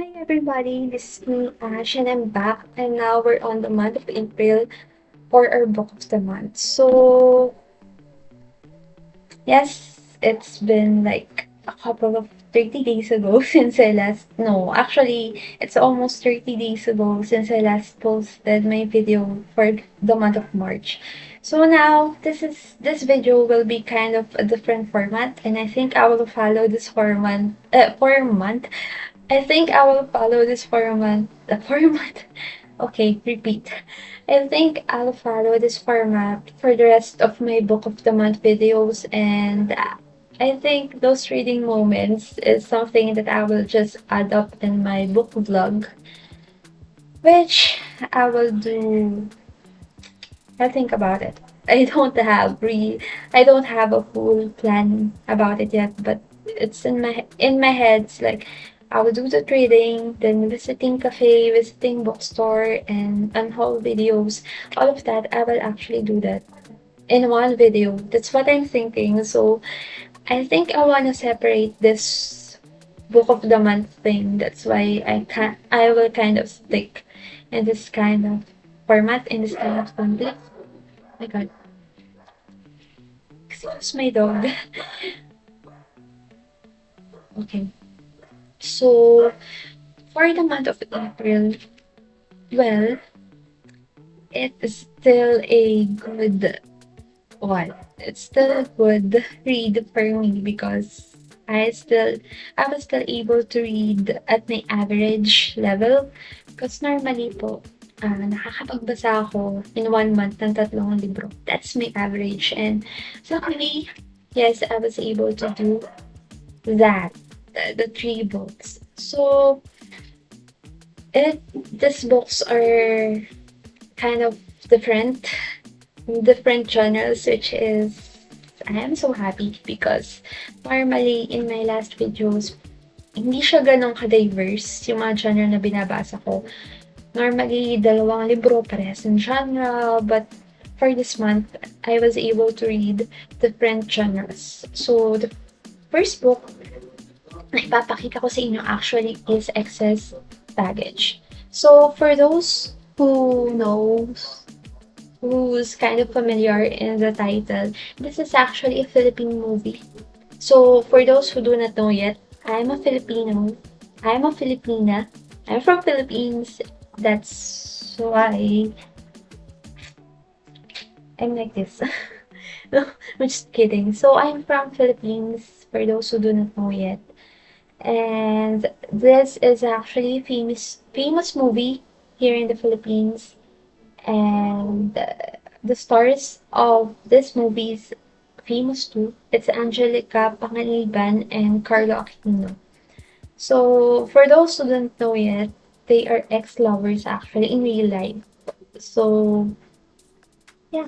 Hi everybody, this is me Ash and I'm back and now we're on the month of April for our book of the month. So yes, it's been like a couple of 30 days ago since I last no, actually it's almost 30 days ago since I last posted my video for the month of March. So now this video will be kind of a different format and I think I will follow this format. I think I will follow this format. The format. Okay, repeat. I think I'll follow this format for the rest of my book of the month videos, and I think those reading moments is something that I will just add up in my book vlog, which I will do. I'll think about it. I don't have a full plan about it yet, but it's in my head. It's like I will do the trading, then visiting cafe, visiting bookstore, and unhaul videos. All of that, I will actually do that in one video. That's what I'm thinking. So I think I want to separate this book of the month thing. That's why I will kind of stick in this kind of format, in this kind of content. My God, excuse my dog. Okay, so for the month of April, well, it is still a good one. It's still a good read for me because I was still able to read at my average level. Because normally po, nakakapagbasa ako in 1 month ng 3 libro. That's my average. And luckily, yes, I was able to do that, the 3 books. So, these books are kind of different, different genres, which is, I am so happy because normally in my last videos, hindi siya ganun ka-diverse yung mga genre na binabasa ko. Normally, 2 libro parehas ng genre, but for this month, I was able to read different genres. So, the first book na ipapakita ko sa inyo actually is Excess Baggage. So, for those who's kind of familiar in the title, this is actually a Philippine movie. So, for those who do not know yet, I'm a Filipino. I'm a Filipina. I'm from Philippines. That's why I'm like this. No, I'm just kidding. So, I'm from Philippines, for those who do not know yet. And this is actually a famous movie here in the Philippines. And the stars of this movie is famous too. It's Angelica Panganiban and Carlo Aquino. So for those who don't know yet, they are ex-lovers actually in real life. So yeah,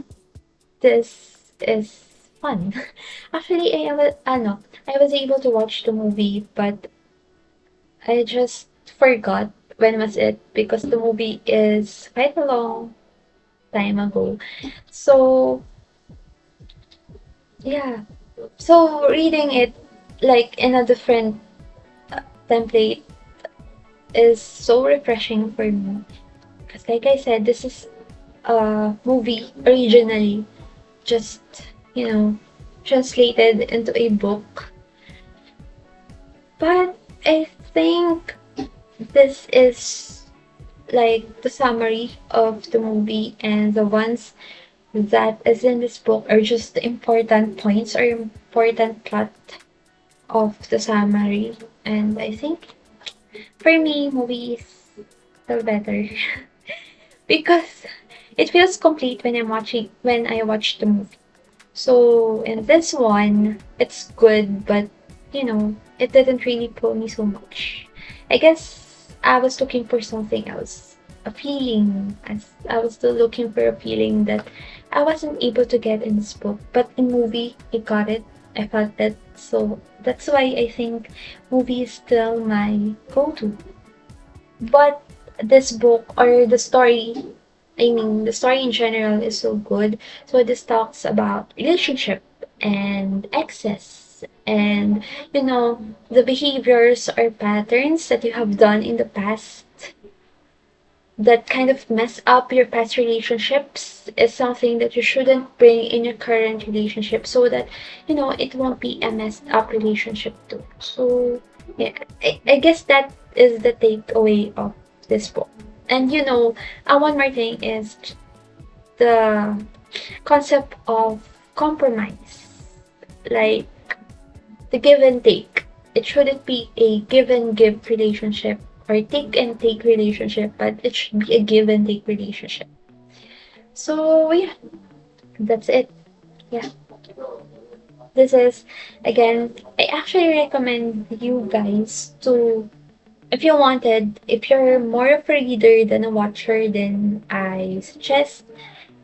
this is fun. Actually, I was able to watch the movie, but I just forgot when was it because the movie is quite a long time ago. So yeah, so reading it like in a different template is so refreshing for me. Because like I said, this is a movie originally just, you know, translated into a book. But I think this is like the summary of the movie, and the ones that is in this book are just the important points or important plot of the summary. And I think for me, movie is still better because it feels complete when I watch the movie. So in this one, it's good, but it didn't really pull me so much. I guess I was looking for something else, a feeling. As I was still looking for a feeling that I wasn't able to get in this book, but in movie, I got it. I felt that, so that's why I think movie is still my go-to. But this book or the story, I mean, the story in general is so good. So this talks about relationship and excess. And, the behaviors or patterns that you have done in the past that kind of mess up your past relationships is something that you shouldn't bring in your current relationship so that it won't be a messed up relationship too. So yeah, I guess that is the takeaway of this book. And one more thing is the concept of compromise, like the give and take. It shouldn't be a give and give relationship or take and take relationship, but it should be a give and take relationship. So yeah, that's it. Yeah. This is again, I actually recommend you guys to, if you're more of a reader than a watcher, then I suggest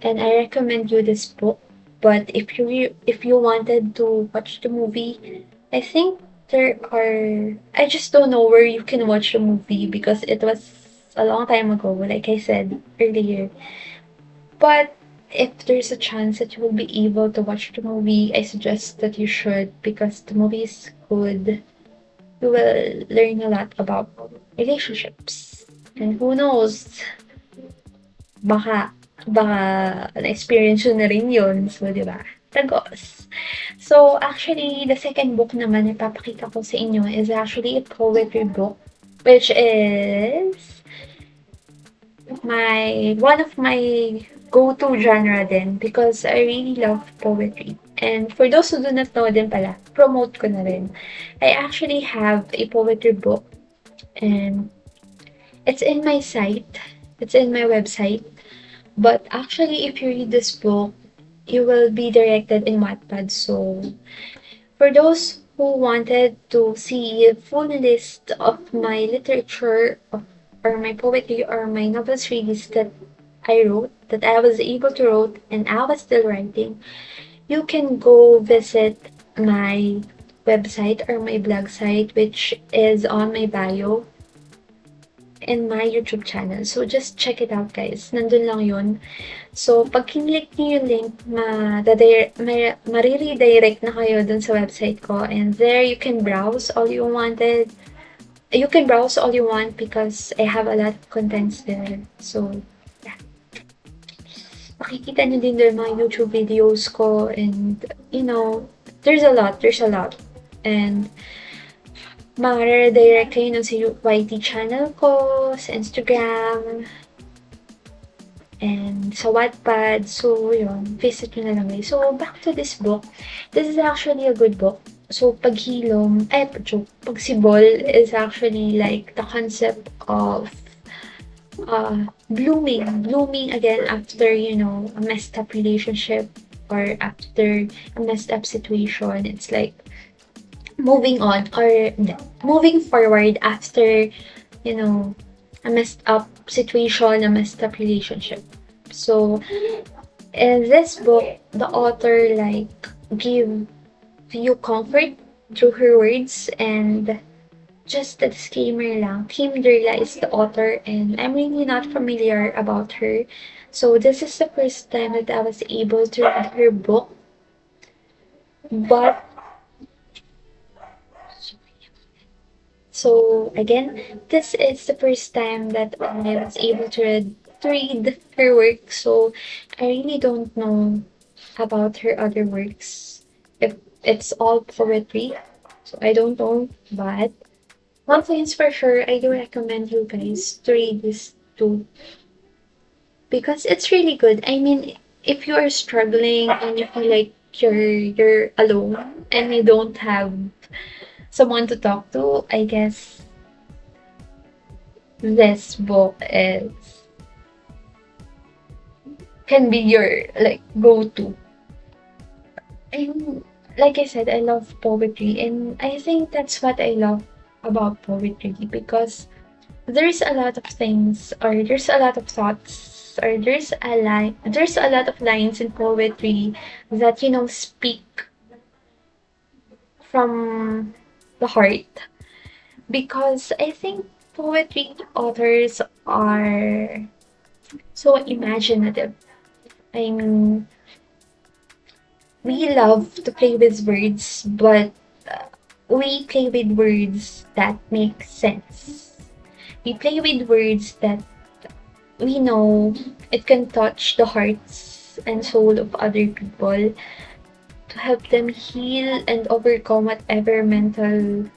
and I recommend you this book. But if you wanted to watch the movie, I think there are, I just don't know where you can watch the movie because it was a long time ago, like I said earlier. But if there's a chance that you will be able to watch the movie, I suggest that you should because the movie is good. You will learn a lot about relationships. And who knows, baka na-experience nyo na rin yun. So, di ba? Tagos. So, actually, the second book naman na papakita ko sa inyo is actually a poetry book, which is one of my go-to genre din because I really love poetry. And for those who do not know din pala, promote ko na rin. I actually have a poetry book and it's in my site. It's in my website. But actually, if you read this book, you will be directed in Wattpad. So, for those who wanted to see a full list of my literature or my poetry or my novels release that I wrote, that I was able to write and I was still writing, you can go visit my website or my blog site, which is on my bio in my YouTube channel. So, just check it out, guys. Nandun lang yun. So, pag kinlik niyo yung link, mariredirect na kayo dun sa website ko. And there, you can browse all you wanted. You can browse all you want because I have a lot of contents there. So, yeah. Makikita nyo din doon mga YouTube videos ko. And, there's a lot. There's a lot. And, ma-redirect kayo nun sa YT channel ko, sa Instagram, and sa Wattpad. So, yun. Visit nyo na lang guys. So, back to this book. This is actually a good book. So, pagsibol is actually like the concept of blooming. Blooming again after, a messed up relationship or after a messed up situation. It's like moving on or moving forward after, a messed up situation, a messed up relationship. So, in this book, the author give you comfort through her words. And just a disclaimer lang, Kim Derla is the author and I'm really not familiar about her. So this is the first time that I was able to read her book. But so again, this is the first time that I was able to read her work. So I really don't know about her other works. If it's all poetry, so I don't know. But one thing is for sure, I do recommend you guys to read this too because it's really good. I mean, if you are struggling and you feel like you're alone and you don't have someone to talk to, I guess this book is can be your go-to. And like I said, I love poetry and I think that's what I love about poetry because there's a lot of things or there's a lot of thoughts or there's a lot of lines in poetry that speak from the heart because I think poetry authors are so imaginative. I mean, we love to play with words, but we play with words that make sense. We play with words that we know it can touch the hearts and soul of other people to help them heal and overcome whatever what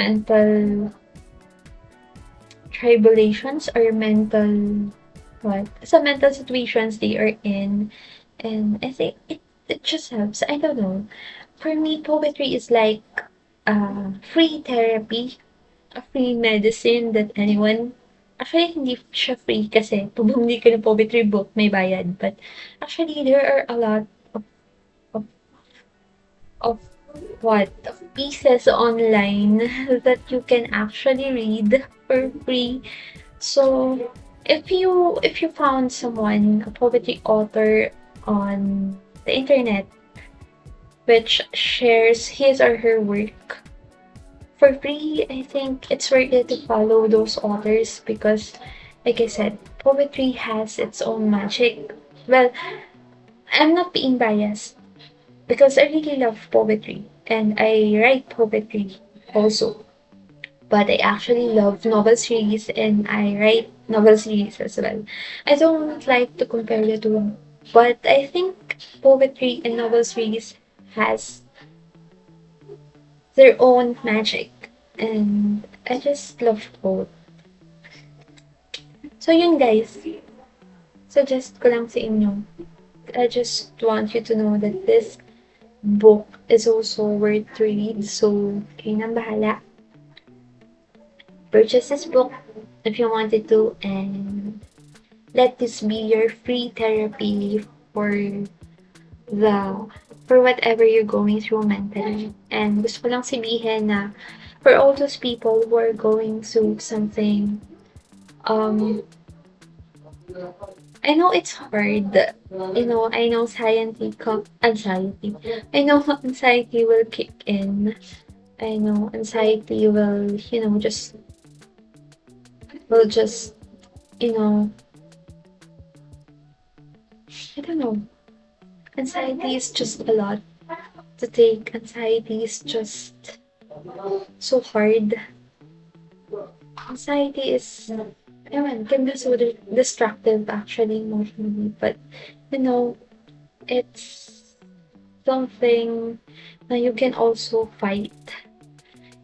mental tribulations or mental situations they are in. And I think it just helps. I don't know. For me, poetry is like free therapy, a free medicine that anyone. Actually, hindi siya free kasi pag bumili ka ng poetry book, may bayad. But actually, there are a lot of, of of pieces online that you can actually read for free. So, if you found someone, a poetry author on the internet, which shares his or her work for free, I think it's worth it to follow those authors because, like I said, poetry has its own magic. Well, I'm not being biased because I really love poetry and I write poetry also. But I actually love novel series and I write novel series as well. I don't like to compare the two, but I think poetry and novel series has their own magic and I just love both. So yun guys, suggest ko lang sa inyo. I just want you to know that this book is also worth to read, so kayo nang bahala. Purchase this book if you wanted to and let this be your free therapy for the for whatever you're going through mentally. And gusto ko lang sabihin na for all those people who are going through something, I know it's hard. I know anxiety. I know anxiety will kick in. I know anxiety will just, you know, I don't know. Anxiety is just a lot to take. Anxiety is just so hard. Anxiety is, can be so destructive actually emotionally, but it's something that you can also fight.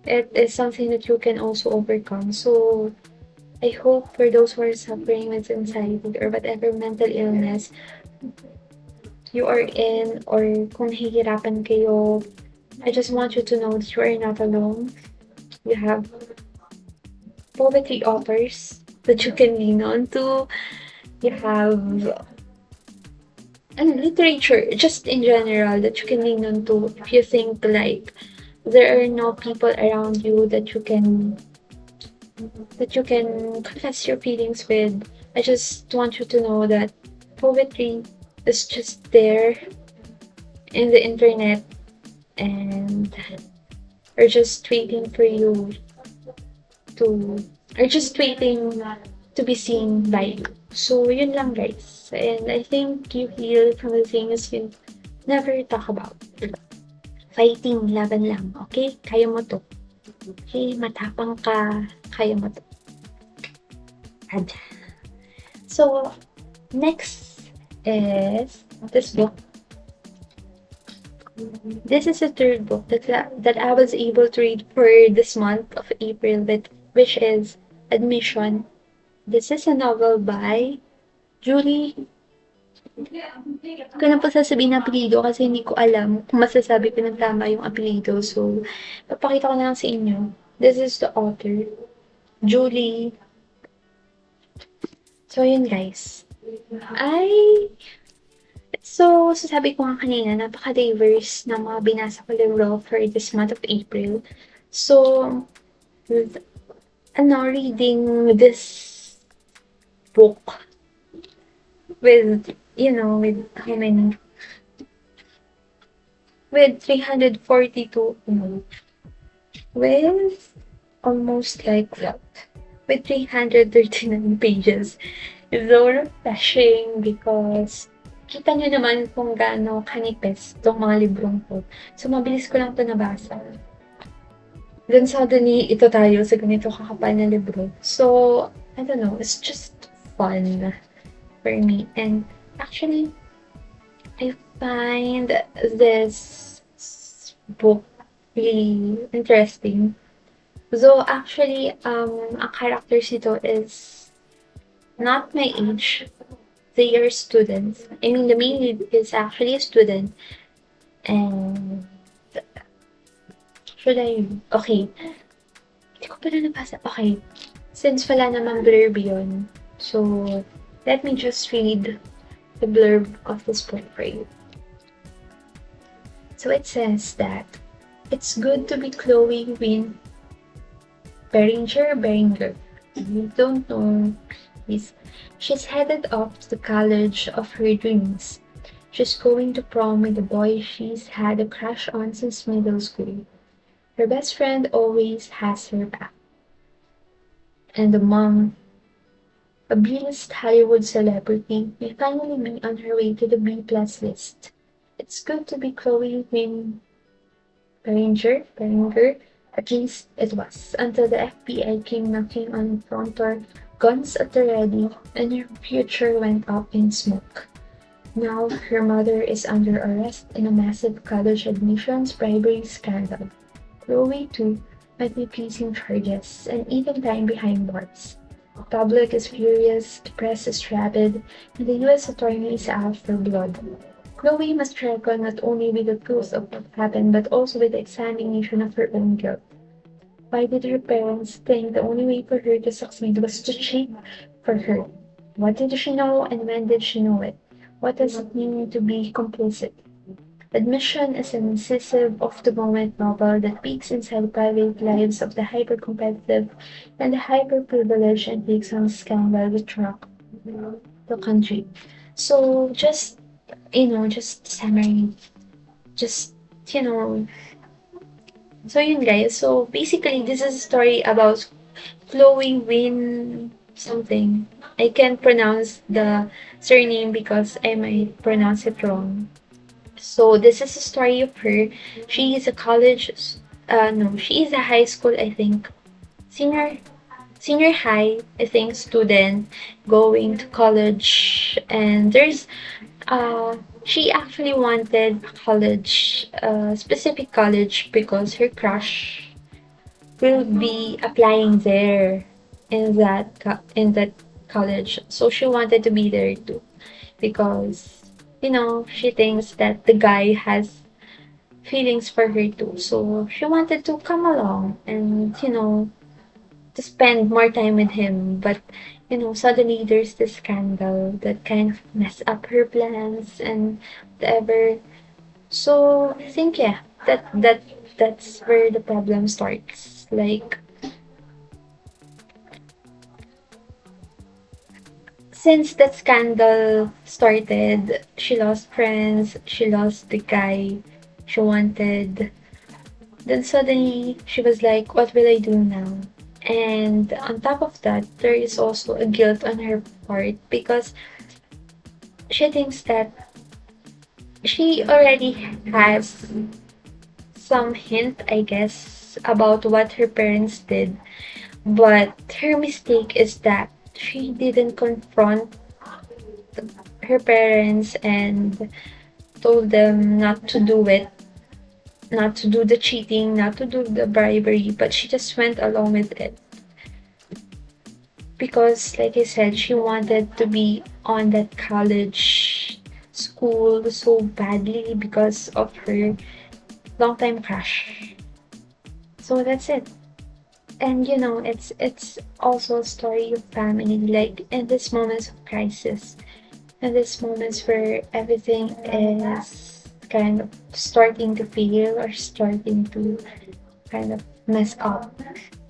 It is something that you can also overcome. So, I hope for those who are suffering with anxiety or whatever mental illness you are in or kung nahihirapan kayo, I just want you to know that you are not alone. You have poetry authors that you can lean on to. You have literature, just in general, that you can lean on to if you think like there are no people around you that you can confess your feelings with. I just want you to know that poetry is just there in the internet and are just waiting for you to are just waiting to be seen by you. So yun lang guys. And I think you heal from the things you never talk about. Fighting, laban lang. Okay? Kaya mo to. Okay? Matapang ka. Kaya mo to. So, next is this book. This is the third book that I was able to read for this month of April, which is Admission. This is a novel by Julie. Hindi ko na po sasabihin ng apelido kasi hindi ko alam kung masasabi ko ng tama yung apelido. So, papakita ko na lang sa inyo. This is the author, Julie. So, yun guys. So, sabi ko nga kanina, napaka-diverse na mga binasa ko libro for this month of April. So, reading this book with how many? With 342, with almost like that. With 339 pages. It's so refreshing because kita niyo naman kung gaano kanipis 'tong mga librong 'to. So, mabilis ko lang 'to nabasa. Then suddenly, ito tayo sa ganito kakapal na libro. So, I don't know, it's just fun for me. And actually, I find this book really interesting. So actually, ang characters nito is not my age. They are students. I mean, the main lead is actually a student. And should I? Okay. Hindi ko pa na nabasa. Okay. Since wala naman blurb yun, so let me just read the blurb of this book for you. So it says that it's good to be Chloe Wynne Beringer. You don't know this. She's headed off to the college of her dreams. She's going to prom with a boy she's had a crush on since middle school. Her best friend always has her back. And the mom, a B-list Hollywood celebrity, may finally be on her way to the B-plus list. It's good to be Chloe Wynne Beringer. At least it was, until the FBI came knocking on the front door, guns at the ready, and her future went up in smoke. Now her mother is under arrest in a massive college admissions bribery scandal. Chloe, too, might be facing charges and even time behind bars. The public is furious, the press is rabid, and the US attorney is out for blood. Chloe must reckon not only with the truth of what happened, but also with the examination of her own guilt. Why did her parents think the only way for her to succeed was to cheat for her? What did she know and when did she know it? What does it mean to be complicit? Admission is an incisive, off-the-moment novel that peeks inside private lives of the hyper-competitive and the hyper-privileged and takes on scandal that rock the country. So just summary, just, you know, so yun guys. So basically, this is a story about Chloe Wynne something. I can't pronounce the surname because I might pronounce it wrong. So this is a story of her. She is a college, no, she is a high school, I think, senior, senior high, I think, student going to college. And she actually wanted a specific college because her crush will be applying there in that college. So she wanted to be there too because she thinks that the guy has feelings for her too. So she wanted to come along and to spend more time with him. But suddenly there's this scandal that kind of mess up her plans and whatever. So I think yeah, that's where the problem starts. Like since that scandal started, she lost friends, she lost the guy she wanted. Then suddenly she was like, what will I do now? And on top of that, there is also a guilt on her part because she thinks that she already has some hint, I guess, about what her parents did. But her mistake is that she didn't confront her parents and told them not to do it, not to do the cheating, not to do the bribery, but she just went along with it. Because, like I said, she wanted to be on that college school so badly because of her longtime crush. So that's it. And it's also a story of family, like in these moments of crisis, in these moments where everything is kind of starting to fail or starting to kind of mess up.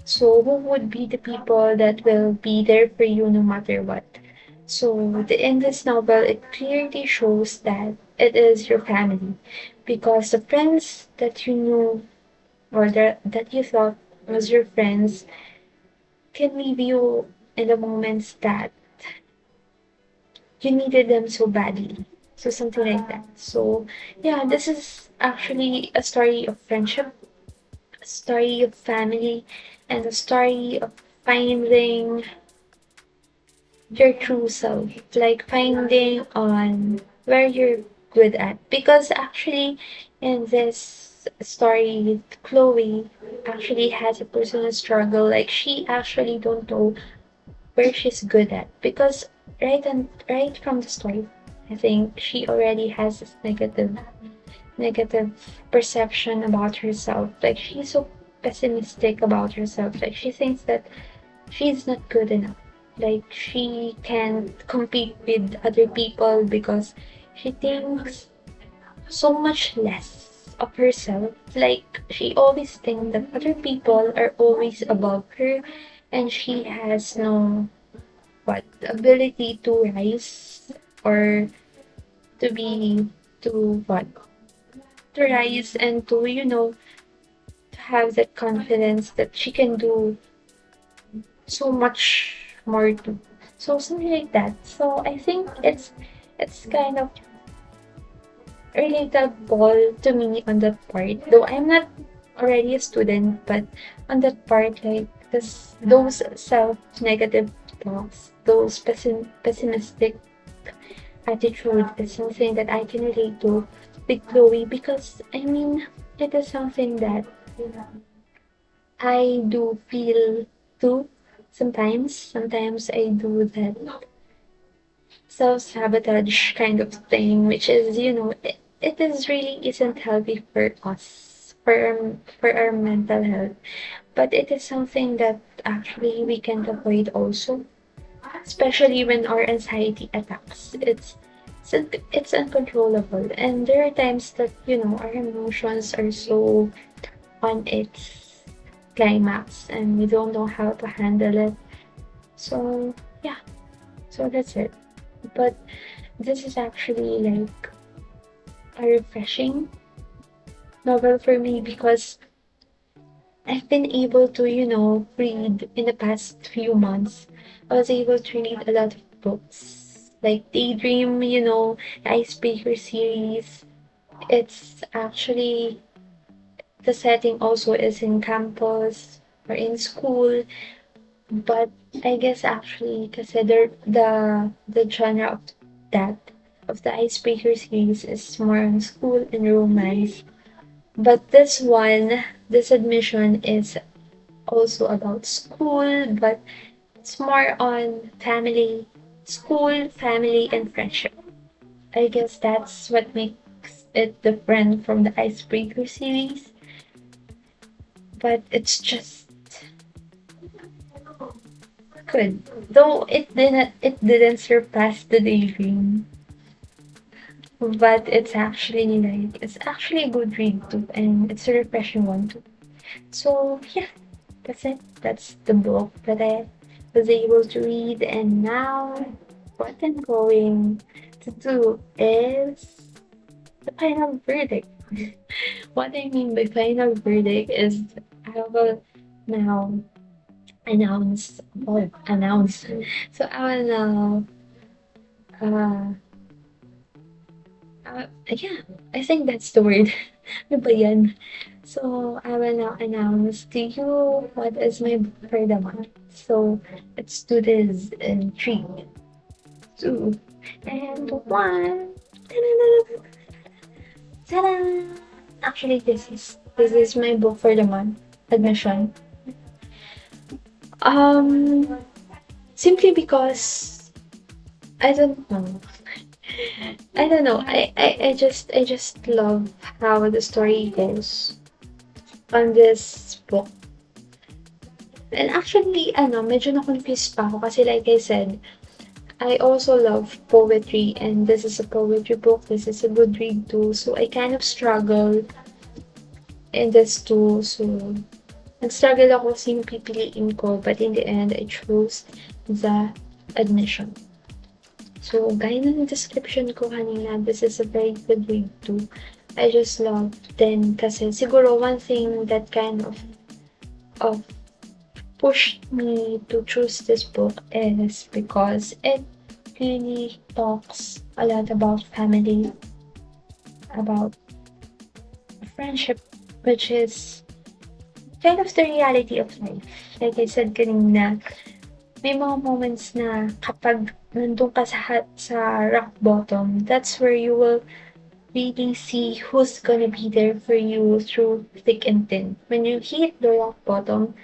So who would be the people that will be there for you no matter what? So in this novel, it clearly shows that it is your family, because the friends that you knew or that you thought was your friends can leave you in the moments that you needed them so badly. So something like that. So yeah, this is actually a story of friendship, a story of family, and a story of finding your true self, like finding on where you're good at. Because actually, in this story, Chloe actually has a personal struggle. Like she actually don't know where she's good at, because right from the story, I think she already has this negative perception about herself. Like she's so pessimistic about herself. Like she thinks that she's not good enough. Like she can't compete with other people because she thinks so much less of herself. Like she always thinks that other people are always above her, and she has no ability to rise, or to be to what to rise, and to to have that confidence that she can do so much more too. So something like that. So I think it's kind of relatable to me on that part. Though I'm not already a student, but on that part, like those self-negative thoughts, those pessimistic attitude is something that I can relate to with Chloe, because I mean it is something that I do feel too sometimes. Sometimes I do that self-sabotage kind of thing, which is, it is really isn't healthy for us, for our mental health. But it is something that actually we can avoid also, especially when our anxiety attacks. It's uncontrollable, and there are times that our emotions are so on its climax, and we don't know how to handle it. So yeah, so that's it. But this is actually like a refreshing novel for me, because I've been able to, read in the past few months. I was able to read a lot of books, like Daydream, the Icebreaker series. It's actually, the setting also is in campus or in school, but I guess actually, kasi the genre of that, of the Icebreaker series, is more on school and romance. But this admission is also about school, but it's more on family, school, family, and friendship. I guess that's what makes it different from the Icebreaker series. But it's just good. Though it didn't surpass the Daydream. But it's actually a good read too, and it's a refreshing one too. So yeah, that's it. That's the book that I was able to read, and now what I'm going to do is the final verdict. What I mean by final verdict is I will now announce. So I will now uh yeah, I think that's the word. Ano ba yan? So, I will now announce to you what is my book for the month. So, let's do this in 3, 2, and 1. Ta-da! Ta-da! Actually, this is my book for the month. Admission. Um, Simply because I don't know. I don't know. I just love how the story goes on this book. And actually, medyo na-confused pa ako kasi like I said, I also love poetry, and this is a poetry book. This is a good read too. So I kind of struggle in this too. So nag-struggle ako sino pipiliin ko, but in the end, I chose the admission. So, gaya ng description ko kanina, this is a very good read too. I just love then kasi siguro one thing that kind of pushed me to choose this book is because it really talks a lot about family, about friendship, which is kind of the reality of life. Like I said kanina, may mga moments na kapag nandun ka sa rock bottom, that's where you will really see who's gonna be there for you through thick and thin. When you hit the rock bottom,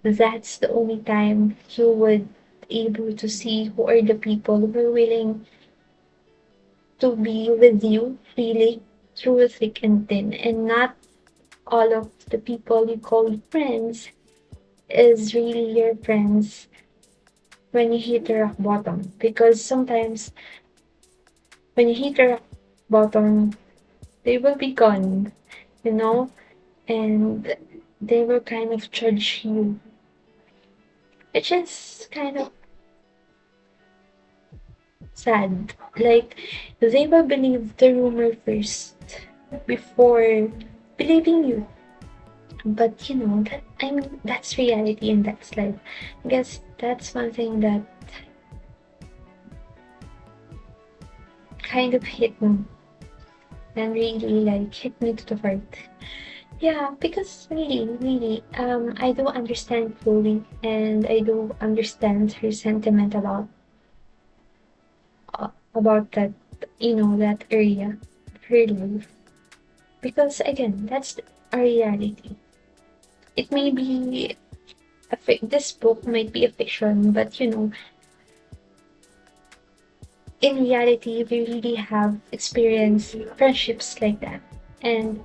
that's the only time you would able to see who are the people who are willing to be with you really through thick and thin, and not all of the people you call friends is really your friends when you hit the rock bottom. Because sometimes when you hit the rock bottom, they will be gone, you know, and they will kind of judge you, which is kind of sad. Like, they will believe the rumor first before believing you. But you know, that's reality and that's life. I guess that's one thing that kind of hit me and really like hit me to the heart. Yeah, because really, I do understand Chloe and I do understand her sentiment about that, you know, that area of her life. Because again, that's a reality. It may be this book might be a fiction, but you know, in reality, we really have experienced friendships like that. And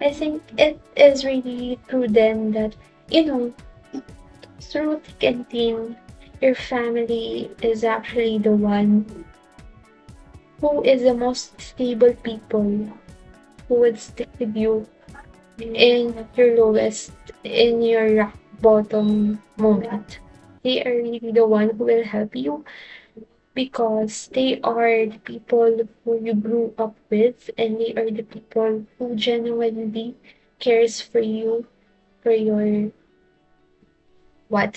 I think it is really true then that, you know, through thick and thin, your family is actually the one who is the most stable people who would stick with you in your lowest, in your rock bottom moment. They are really the one who will help you because they are the people who you grew up with, and they are the people who genuinely cares for you, for your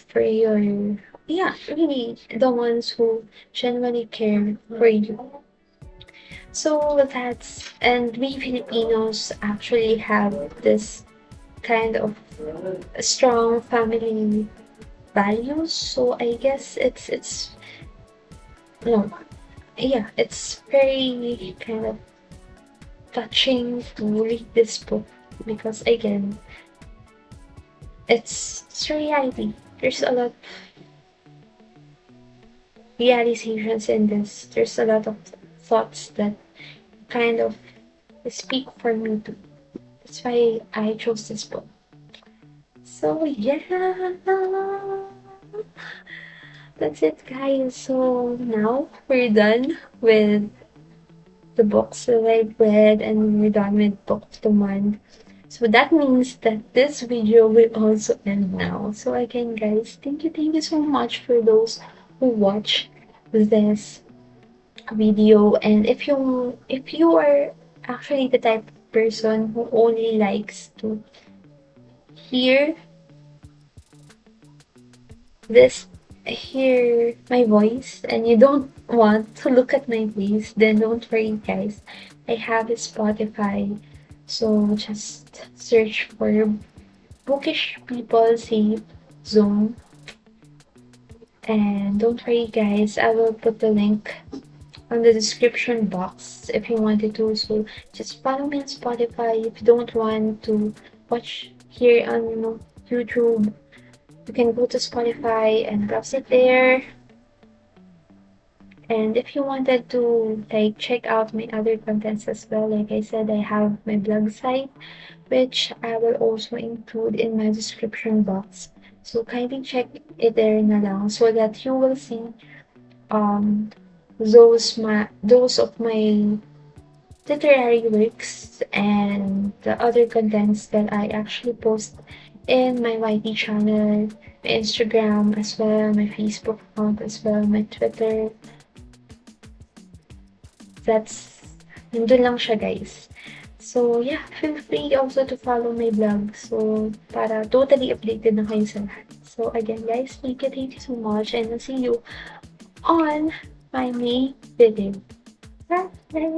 for your yeah, really the ones who genuinely care for you. So that's, and we Filipinos actually have this kind of strong family values. So I guess it's no, yeah, it's very kind of touching to read this book because again, it's reality. There's a lot of realizations in this. There's a lot of thoughts that kind of speak for me too. That's why I chose this book. So yeah, that's it, guys. So now we're done with the books that I've read and we're done with Book of the Month. So that means that this video will also end now. So again, guys, thank you so much for those who watch this video. And if you are actually the type of person who only likes to hear this hear my voice and you don't want to look at my face, then don't worry, guys. I have a Spotify, so just search for Bookish People Safe Zone. And don't worry, guys, I will put the link on the description box if you wanted to. So just follow me on Spotify. If you don't want to watch here on YouTube, you can go to Spotify and browse it there. And if you wanted to like check out my other contents as well, like I said, I have my blog site, which I will also include in my description box. So kindly check it there na lang so that you will see those of my literary works and the other contents that I actually post in my YT channel, my Instagram as well, my Facebook account as well, my Twitter. Nandun lang siya, guys. So, yeah, feel free also to follow my blog. So, para totally updated na kayo sa lahat. So, again, guys, thank you so much. And I'll see you on my May video. Bye.